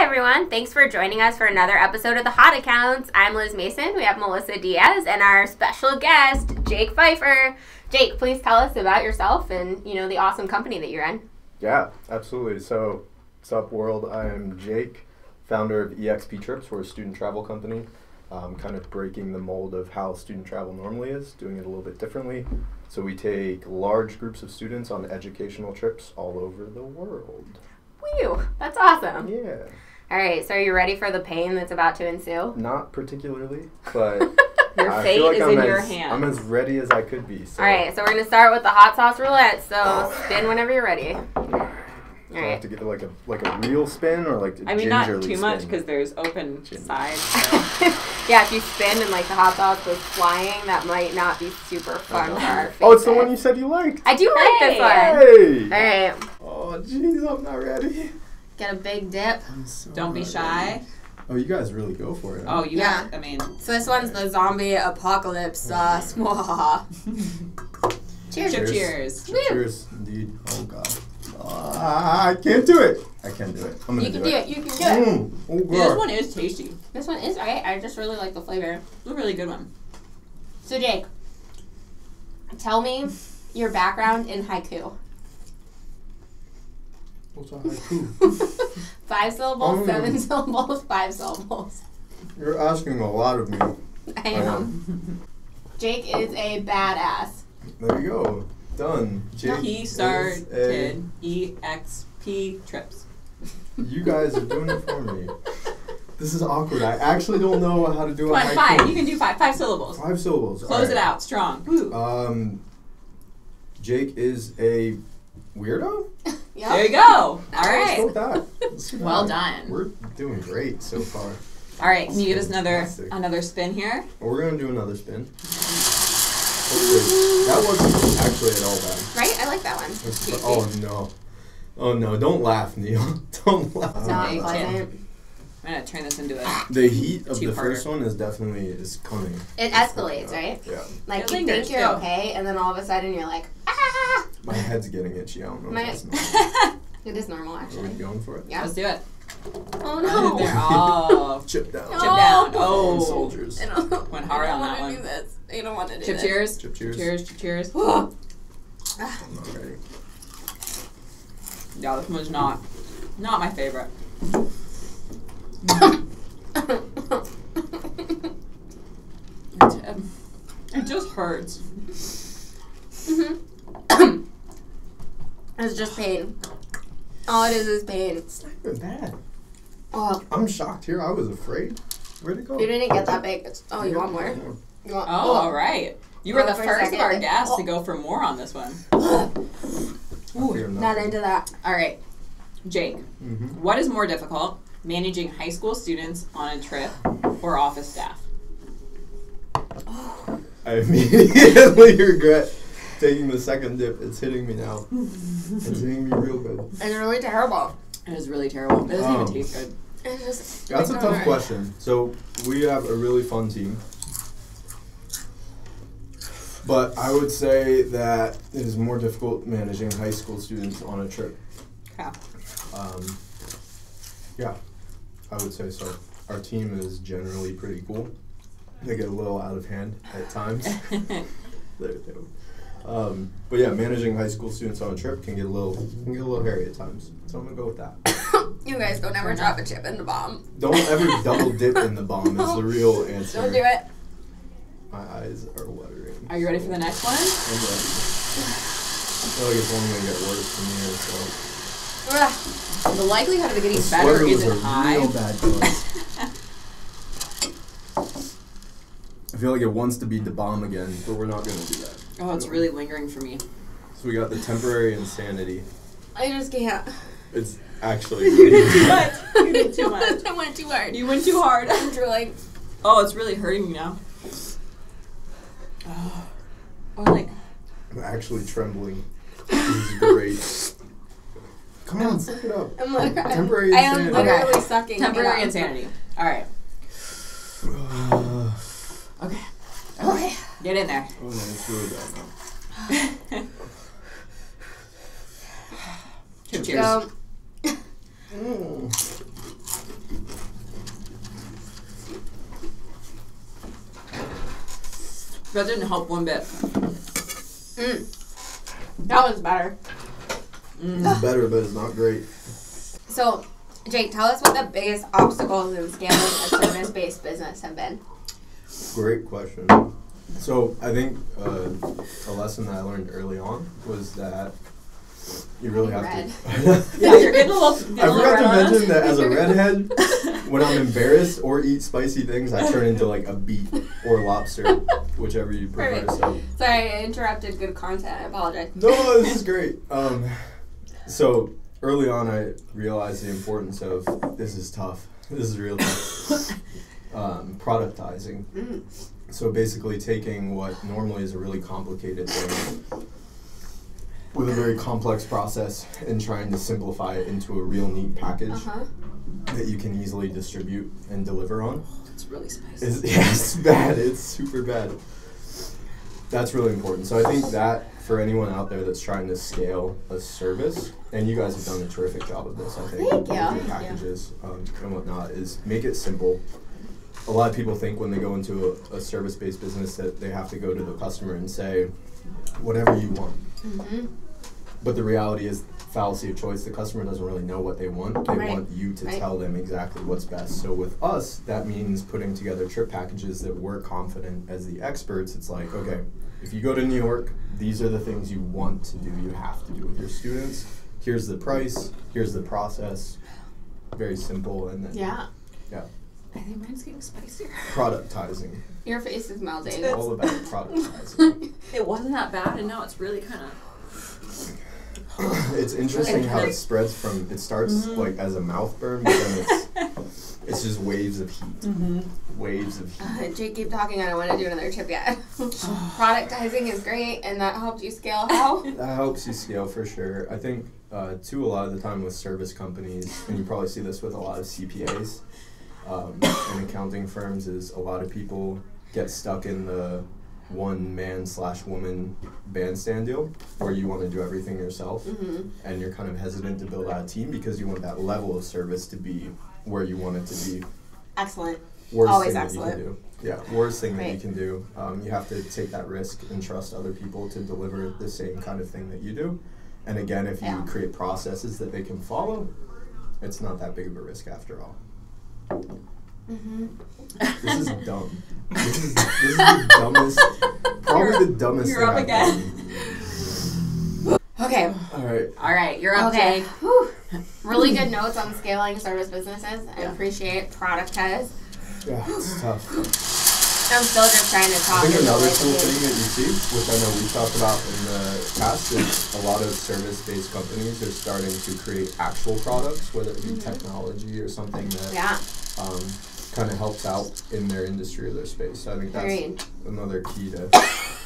everyone. Thanks for joining us for another episode of the Hot Accounts. I'm Liz Mason. We have Melissa Diaz and our special guest, Jake Pfeiffer. Jake, please tell us about yourself and, the awesome company that you're in. Yeah, absolutely. So, what's up, world? I am Jake, founder of EXP Trips. We're a student travel company, kind of breaking the mold of how student travel normally is, doing it a little bit differently. So we take large groups of students on educational trips all over the world. Whew, that's awesome. Yeah. All right, so are you ready for the pain that's about to ensue? Not particularly, but your fate is in your hands. I'm as ready as I could be. So. All right, so we're going to start with the hot sauce roulette, so spin whenever you're ready. Do I have to give it like a real spin or like a gingerly not spin? too much because there's open sides. So. Yeah, if you spin and like the hot sauce goes flying, that might not be super fun for our faces. Oh, it's the one you said you liked. I do like this one. Hey! All right. Oh, jeez, I'm not ready. Get a big dip. Don't be shy. Oh, you guys really go for it. Huh? Oh, you got, I mean. So this one's the zombie apocalypse sauce. Cheers. Cheers. Cheers, indeed. Oh, God. I can't do it. I can't do it. I'm going to do it. You can do it. Oh, God. This one is tasty. This one is right. I just really like the flavor. It's a really good one. So Jake, tell me your background in haiku. What's a haiku? 5 syllables, 7 syllables, 5 syllables. You're asking a lot of me. I am. Jake is a badass. There you go. Done. Jake He started EXP Trips. You guys are doing it for me. This is awkward. I actually don't know how to do a haiku. 5. You can do 5. 5 syllables. 5 syllables. Close it out. Strong. Woo. Jake is a weirdo? Yep. There you go. All Let's right. go with that. Let's do Well that. done. We're doing great so far. All right. Can you give us Fantastic. another spin here? Well, we're going to do another spin. That wasn't actually at all bad. Right? I like that one. Oh, no. Oh, no. Don't laugh, Neil. Don't laugh. It's not Okay, pleasant. I'm going to turn this into a... The heat of the Two-parter. first one is coming. It escalates, right? Yeah. Like It you lingers think you're still. okay, and then all of a sudden you're like, ah! My head's getting itchy. I don't know if that's normal. It is normal, Are we actually. going for it? Yeah. Let's do it. Oh There. no! Oh. Chip down. Chip down. Fallen Oh. soldiers. I don't Went hard on that want to one. do this. I don't want to do Chip this. cheers. Chip cheers. Cheers. Chip cheers. I'm not ready. Yeah, this one's not my favorite. It just hurts. It's just pain. All it is pain. It's not even bad. Oh, I'm shocked here. I was afraid. Where'd it go? you didn't get that big. You want more? You want, Oh, all right. You were Oh, the for a first of our second. guests to go for more on this one. Ooh, Not into that. All right, Jake. Mm-hmm. What is more difficult, managing high school students on a trip or office staff? I immediately regret taking the second dip. It's hitting me now. It's hitting me real good. It's really terrible. It is really terrible. It doesn't even taste good. It's just. That's a tough question. So we have a really fun team. But I would say that it is more difficult managing high school students on a trip. Yeah. Yeah, I would say so. Our team is generally pretty cool. They get a little out of hand at times. But yeah, managing high school students on a trip can get a little hairy at times. So I'm gonna go with that. You guys don't ever drop a chip in the bomb. Don't ever double dip in the bomb is the real answer. Don't do it. My eyes are watering. Are you ready for the next one? I'm ready. I feel like it's only gonna get worse from here. So The likelihood of it getting the better sweater was isn't a high. real bad choice. I feel like it wants to be the bomb again, but we're not gonna do that. Oh, it's really lingering for me. So we got the temporary insanity. I just can't. It's actually You did too much. You did too much. I went too hard. You went too hard. I'm drooling. Oh, it's really hurting me now. Oh, like. I'm actually trembling. This is great. Come on, suck it up. I'm like, Temporary I am insanity. literally sucking. Temporary it up. insanity. All right. Okay. Okay. Get in there. Oh no, it's really bad now. Cheers. So, Mm. That didn't help one bit. That was better. It's better, but it's not great. So, Jake, tell us what the biggest obstacles in scaling a service-based business have been. Great question. So I think a lesson that I learned early on was that you really have to. Yeah, you're getting a little. I forgot to mention that as a redhead, when I'm embarrassed or eat spicy things, I turn into like a beet or lobster, whichever you prefer. Perfect. So. Sorry, I interrupted good content. I apologize. No, this is great. So early on, I realized the importance of this is tough. This is real tough. Productizing. So basically taking what normally is a really complicated thing with a very complex process and trying to simplify it into a real neat package that you can easily distribute and deliver on. It's really spicy. It's bad. It's super bad. That's really important. So I think that for anyone out there that's trying to scale a service, and you guys have done a terrific job of this, I think, Thank you. with your packages and whatnot, is make it simple. A lot of people think when they go into a service-based business that they have to go to the customer and say, whatever you want. But the reality is, fallacy of choice, the customer doesn't really know what they want. They want you to tell them exactly what's best. So with us, that means putting together trip packages that we're confident as the experts. It's like, okay, if you go to New York, these are the things you want to do, you have to do with your students. Here's the price, here's the process. Very simple. And then, Yeah. I think mine's getting spicier. Productizing. Your face is melting. It's all about productizing. It wasn't that bad, and now it's really kind of. It's interesting how it spreads from, it starts like as a mouth burn, but then it's just waves of heat. Waves of heat. Jake, keep talking. I don't want to do another tip yet. Productizing is great, and that helped you scale how? That helps you scale for sure. I think, too, a lot of the time with service companies, and you probably see this with a lot of CPAs and accounting firms, is a lot of people get stuck in the one man/woman bandstand deal where you want to do everything yourself and you're kind of hesitant to build out a team because you want that level of service to be where you want it to be. Excellent. Worst Always thing excellent. that you can do. Yeah, worst thing that you can do. You have to take that risk and trust other people to deliver the same kind of thing that you do. And again, if you create processes that they can follow, it's not that big of a risk after all. This is dumb. This is the dumbest, probably the dumbest You're thing up I've again. done. Okay. All right, you're up, Okay. Jake. Whew. Really good notes on scaling service businesses. I appreciate productize. Yeah, it's tough. I'm still just trying to talk. I think another into cool it. thing that you see, which I know we've talked about in the past, is a lot of service-based companies are starting to create actual products, whether it be technology or something that kind of helps out in their industry or their space. So I think that's another key to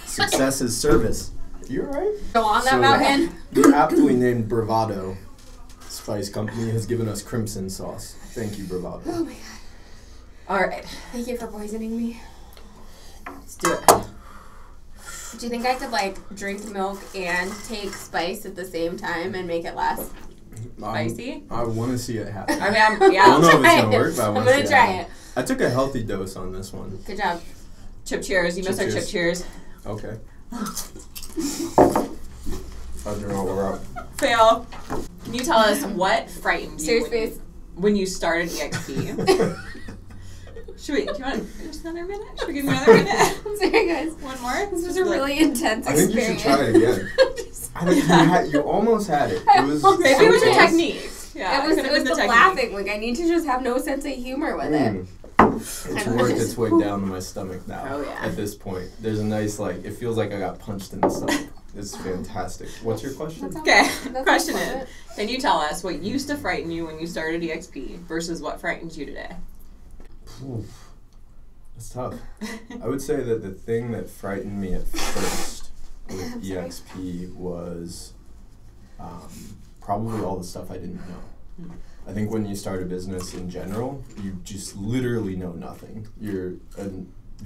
success is service. You alright? Go on that mountain. The aptly named Bravado Spice Company has given us crimson sauce. Thank you, Bravado. Oh my god. All right, Thank you for poisoning me. let's do it. Do you think I could like drink milk and take spice at the same time and make it less Spicy? I want to see it happen. I mean, I don't know if it's going to work, but I I'm want to see gonna it try happen. I took a healthy dose on this one. Good job. Chip cheers. You missed our chip cheers. Okay. I don't know where up. Fail. Can you tell us what frightened you Serious face. when you started EXP? Do you want just another minute? Should we give you another minute? I'm sorry, guys. One more? This was a really intense I think experience. you should try it again. I think you almost had it. It was Maybe it was your close. technique. Yeah, it was could've been the technique. laughing. Like I need to just have no sense of humor with it. It's worked its way down to my stomach now. Oh, yeah. At this point, there's a nice it feels like I got punched in the stomach. It's fantastic. What's your question? Okay, That's question unfortunate. is, can you tell us what used to frighten you when you started EXP versus what frightens you today? Oof. That's tough. I would say that the thing that frightened me at first with EXP was probably all the stuff I didn't know. I think when you start a business in general, you just literally know nothing. You're a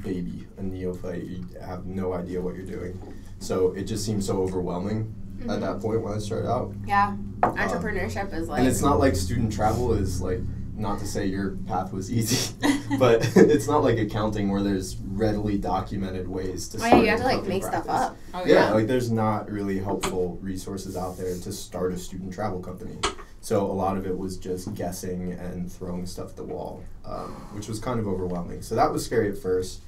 baby, a neophyte. You have no idea what you're doing. So it just seems so overwhelming at that point when I started out. Yeah. Entrepreneurship is like. And it's not like student travel is like not to say your path was easy, but it's not like accounting where there's readily documented ways to start you have to like make practice. stuff up. Oh, Yeah, like there's not really helpful resources out there to start a student travel company. So a lot of it was just guessing and throwing stuff at the wall, which was kind of overwhelming. So that was scary at first.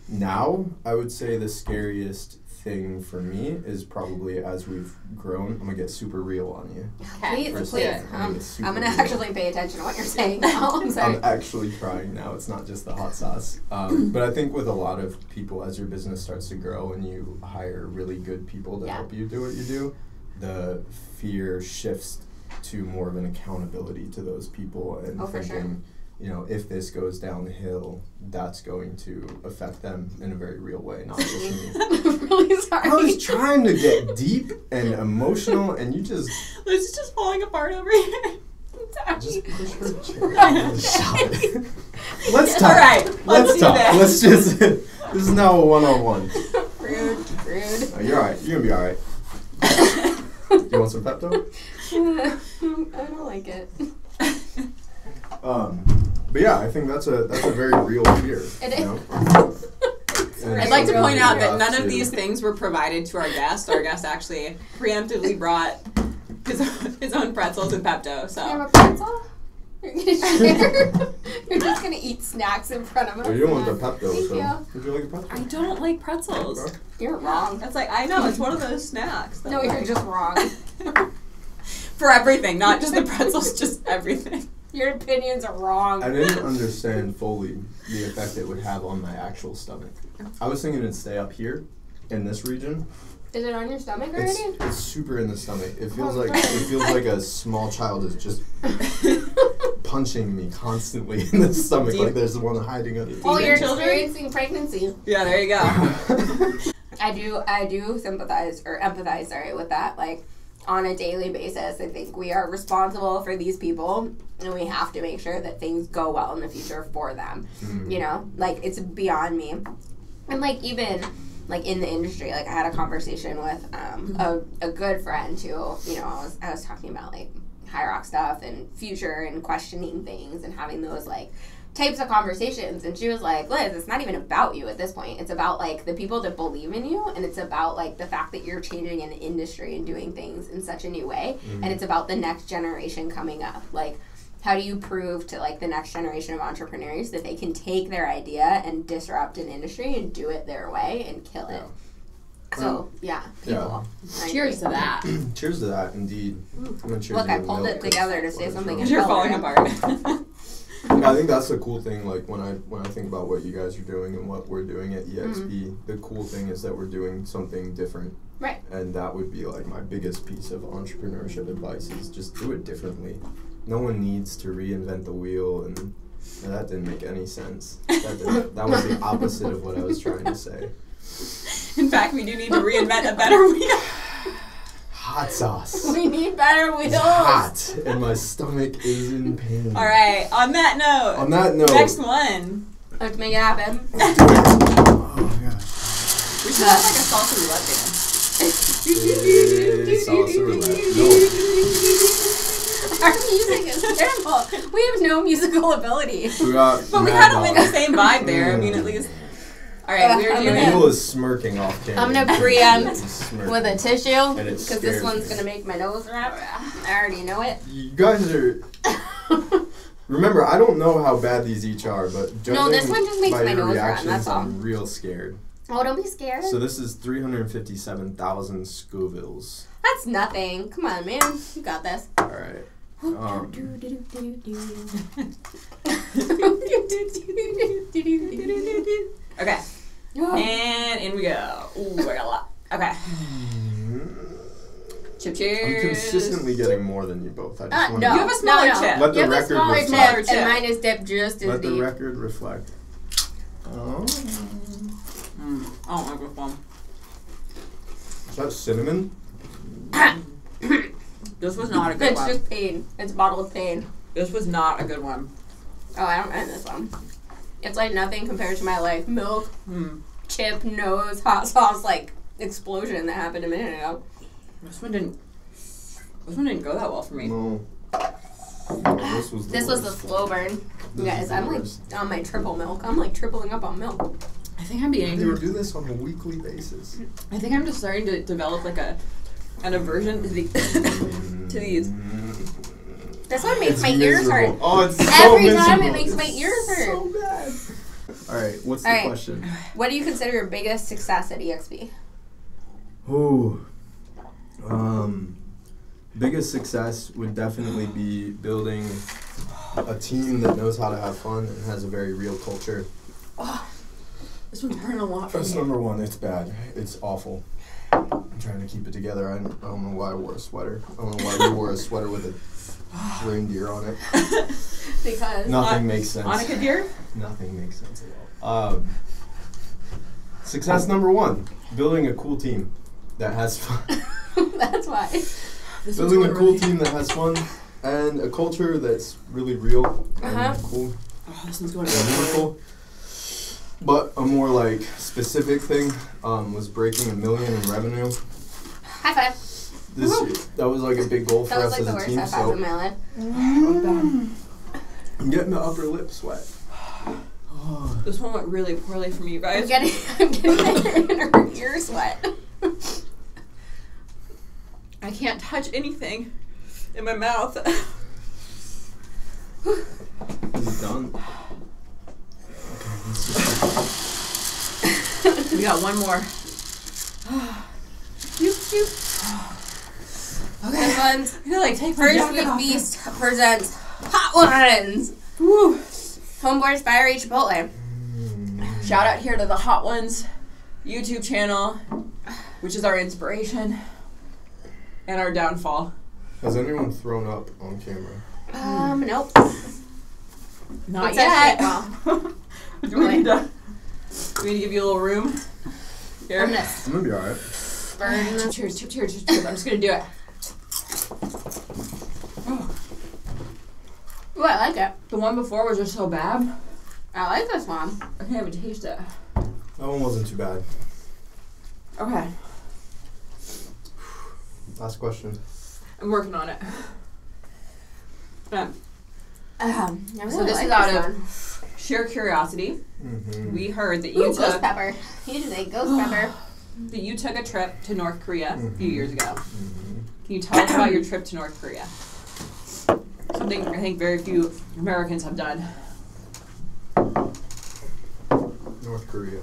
Now, I would say the scariest thing for me is probably as we've grown. I'm gonna get super real on you. Please, First please. thing, I'm gonna get super I'm gonna real. actually pay attention to what you're saying now. I'm sorry. I'm actually crying now. It's not just the hot sauce. But I think with a lot of people, as your business starts to grow and you hire really good people to help you do what you do, the fear shifts to more of an accountability to those people and thinking, you know, if this goes downhill, that's going to affect them in a very real way, not just me. I'm really sorry. I was trying to get deep and emotional, and you just... Liz is just falling apart over here. Just push her chair. Let's talk. All right, let's do talk. this. Let's just... This is now a one-on-one. Rude. You're alright. You're gonna be alright. You want some Pepto? I don't like it. But yeah, I think that's a very real fear. It is. You know? I'd like to Really point out that have none of to- these things were provided to our guest. Our guest actually preemptively brought his own pretzels and Pepto. You have So a pretzel? You're gonna share? You're just gonna eat snacks in front of us? Well, you don't want the Pepto, Thank so you. would you like a Pepto? I don't like pretzels. Okay. You're wrong. That's like I know it's one of those snacks. No, you're just wrong. For everything, not just the pretzels, just everything. Your opinions are wrong. I didn't understand fully the effect it would have on my actual stomach. I was thinking it'd stay up here in this region. Is it on your stomach already? It's super in the stomach. It feels like a small child is just punching me constantly in the stomach, Deep- like there's one hiding under. Oh, you're children? experiencing pregnancy. Yeah, there you go. I do sympathize or empathize, with that. Like, on a daily basis, I think we are responsible for these people, and we have to make sure that things go well in the future for them. You know, like, it's beyond me. And, like, even, like, in the industry, like, I had a conversation with a good friend who, you know, I was talking about, like, high rock stuff and future and questioning things and having those, like, types of conversations, and she was like, Liz, it's not even about you at this point. It's about, like, the people that believe in you, and it's about, like, the fact that you're changing an industry and doing things in such a new way, and it's about the next generation coming up. Like, how do you prove to, like, the next generation of entrepreneurs that they can take their idea and disrupt an industry and do it their way and kill it? So, people. I Cheers to agree. that. Cheers to that, indeed. I'm gonna cheers Look, to I the pulled milk it together to say that's something. wrong. Because you're falling apart. I think that's the cool thing, like, when I think about what you guys are doing and what we're doing at EXP, the cool thing is that we're doing something different. Right. And that would be, like, my biggest piece of entrepreneurship advice is just do it differently. No one needs to reinvent the wheel, and that didn't make any sense. That was the opposite of what I was trying to say. In fact, we do need to reinvent a better wheel. Hot sauce. We need better It's wheels. hot, and my stomach is in pain. All right. On that note. Next one. Let's make it happen. Oh my gosh. We should have like a salsa roulette Salsa roulette. No. Our music is terrible. We have no musical ability. We got But we Mad kind of like Dog. the same vibe there. I mean, at least. All right, we're I'm doing gonna- Emil is smirking off camera. I'm gonna preempt He's smirking. with a tissue And it because scares this one's me. gonna make my nose rap. I already know it. You guys are. Remember, I don't know how bad these each are, but judging No, this one just makes by my your nose run, reactions, that's all. I'm real scared. Oh, don't be scared. So this is 357,000 Scovilles. That's nothing. Come on, man. You got this. All right. Okay. And in we go. Ooh, I got a lot. Okay. Chip cheers. I'm consistently getting more than you both. I just want no. You have a smaller no. chip. Let the You have a record smaller reflect. chip, Chip. and mine is dipped just as Let the deep. record reflect. Oh. I don't like this one. Is that cinnamon? This was not a good It's one. just pain. It's bottled pain. This was not a good one. Oh, I don't mind this one. It's like nothing compared to my like milk, chip, nose, hot sauce like explosion that happened a minute ago. This one didn't go that well for me. No. This was the slow burn. You guys, I'm like on my triple milk. I'm like tripling up on milk. I think I'm beginning How do to you do this on a weekly basis? I think I'm just starting to develop like an aversion to these. This one makes It's my ears miserable. hurt. Oh, it's so Every miserable. time it makes my ears hurt. So bad. All right, what's the All right. question? What do you consider your biggest success at EXP? Ooh. Biggest success would definitely be building a team that knows how to have fun and has a very real culture. This one's burning a lot for That's me. number one. It's bad. It's awful. I'm trying to keep it together. I don't know why I wore a sweater. I don't know why we wore a sweater with a reindeer on it. Because Nothing makes sense. Monica deer? Nothing makes sense at all. Success number one: building a cool team that has fun. that's why. Building a cool team that has fun and a culture that's really real and cool. Oh, this one's going Yeah, meaningful. But a more like specific thing was breaking $1 million in revenue. High five. That was like a big goal for That was us like the as a worst team. high five in my life. I'm getting the upper lip sweat. This one went really poorly for me, you guys. I'm getting her ear sweat. I can't touch anything in my mouth. Is it done? We got one more. Okay. This one's I feel like take my First jacket Week off. Beast presents Hot Ones. Woo. Homeboys Fiery Chipotle. Shout out here to the Hot Ones YouTube channel, which is our inspiration and our downfall. Has anyone thrown up on camera? Nope. Not What's yet. that Do we need to give you a little room? Here. I'm gonna I'm gonna be alright. burn this. Cheers. I'm just gonna do it. Ooh, I like it. The one before was just so bad. I like this one. I can't even taste it. That one wasn't too bad. Okay. Last question. I'm working on it. I So really this like is out this of one. sheer curiosity. Mm-hmm. We heard that Ooh, you ghost took pepper. You just ate ghost pepper. a trip to North Korea a few years ago. Mm-hmm. Can you tell us about your trip to North Korea? Something I think very few Americans have done. North Korea.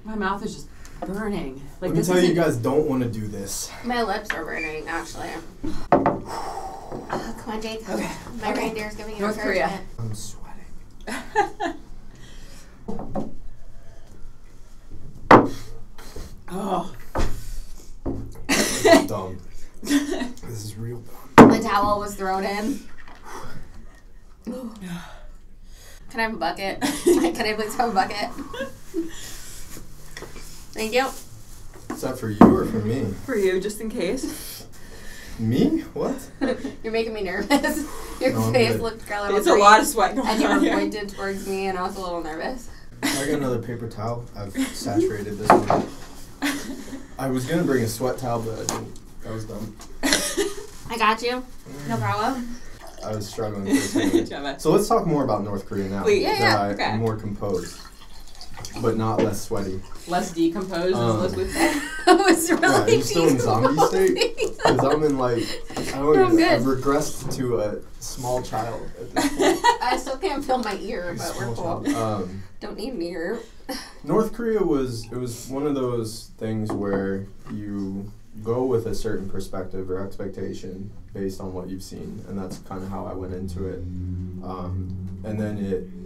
My mouth is just burning. Like Let me this tell you, isn't- you guys don't want to do this. My lips are burning, actually. Come on, Jake. Okay. My reindeer's giving you North Korea. encouragement. I'm sweating. Oh. This is dumb. This is real dumb. The towel was thrown in. Can I have a bucket? Can I please have a bucket? Thank you. Is that for you or for me? For you, just in case. Me? What? You're making me nervous. Your No, I'm face good. looked a little It's a lot of sweat and going you on were here. pointed towards me, and I was a little nervous. I got another paper towel. I've saturated this one. I was gonna bring a sweat towel, but I didn't. That was dumb. I got you. No problem. I was struggling for a second. Damn it. So let's talk more about North Korea now. Please. Yeah, that I'm more composed, but not less sweaty. Less decomposed, as Liz would say. I was really Yeah, are you still in zombie state? decomposing. Because I'm in like, I don't I'm even, good. I've regressed to a small child at this point. I still can't feel my ear, but we're Small cool. child. Don't need an ear. North Korea was one of those things where you go with a certain perspective or expectation based on what you've seen, and that's kind of how I went into it. And then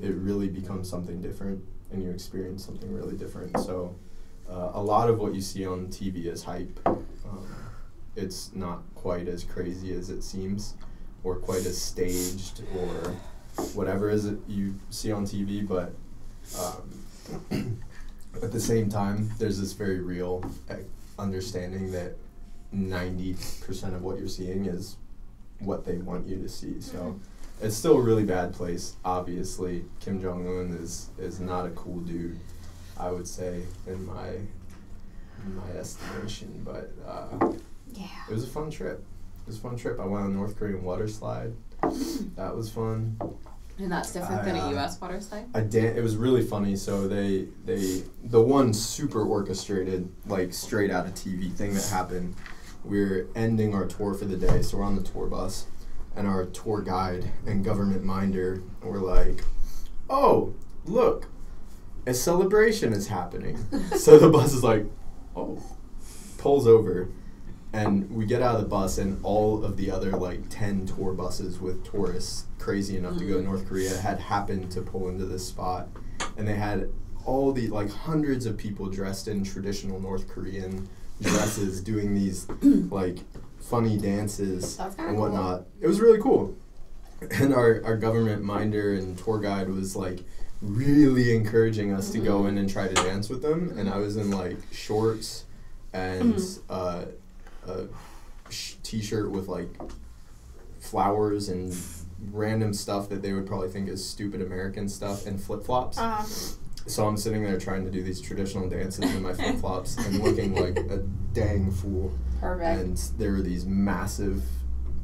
it really becomes something different, and you experience something really different. So a lot of what you see on TV is hype. It's not quite as crazy as it seems, or quite as staged, or whatever is it you see on TV, but at the same time, there's this very real understanding that 90% of what you're seeing is what they want you to see. So it's still a really bad place. Obviously, Kim Jong-un is not a cool dude, I would say, in my estimation. But Yeah. it was a fun trip. was a fun trip. I went on a North Korean water slide. That was fun. And that's different than a U.S. water slide? It was really funny. So the one super orchestrated, like straight out of TV thing that happened, we're ending our tour for the day. So we're on the tour bus, and our tour guide and government minder were like, oh, look, a celebration is happening. So the bus is like, oh, pulls over. And we get out of the bus, and all of the other, like, 10 tour buses with tourists crazy enough to go to North Korea had happened to pull into this spot. And they had all the, like, hundreds of people dressed in traditional North Korean dresses doing these, like, funny dances and whatnot. Cool. It was really cool. And our government minder and tour guide was, like, really encouraging us to go in and try to dance with them. And I was in, like, shorts and a t-shirt with like flowers and random stuff that they would probably think is stupid American stuff, and flip-flops. So I'm sitting there trying to do these traditional dances in my flip-flops and looking like a dang fool. Perfect. And there were these massive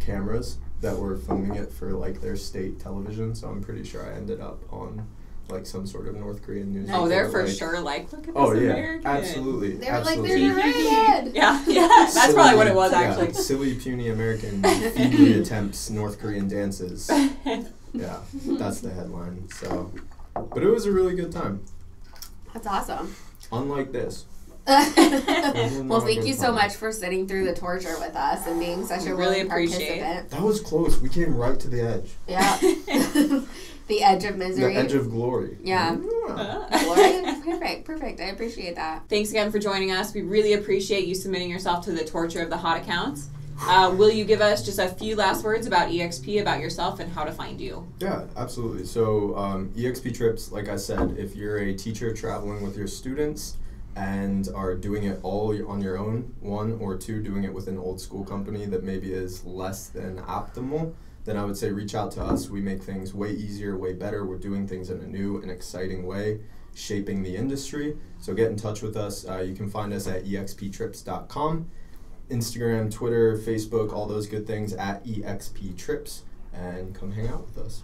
cameras that were filming it for like their state television, so I'm pretty sure I ended up on like some sort of North Korean news. Oh, they're for sure like, look at this American. Absolutely. They were absolutely. like, they're redhead. Yeah, that's silly, probably what it was actually. Silly, puny American feebly attempts North Korean dances. Yeah, that's the headline. So, but it was a really good time. That's awesome. Unlike this. Well, thank you so much for sitting through the torture with us and being such a really willing participant. That was close. We came right to the edge. Yeah. The edge of misery. The edge of glory. Yeah. Glory? Perfect. I appreciate that. Thanks again for joining us. We really appreciate you submitting yourself to the torture of the hot accounts. Will you give us just a few last words about EXP, about yourself, and how to find you? Yeah, absolutely. So EXP Trips, like I said, if you're a teacher traveling with your students and are doing it all on your own, one or two, doing it with an old school company that maybe is less than optimal, then I would say reach out to us. We make things way easier, way better. We're doing things in a new and exciting way, shaping the industry. So get in touch with us. You can find us at exptrips.com, Instagram, Twitter, Facebook, all those good things at EXP Trips, and come hang out with us.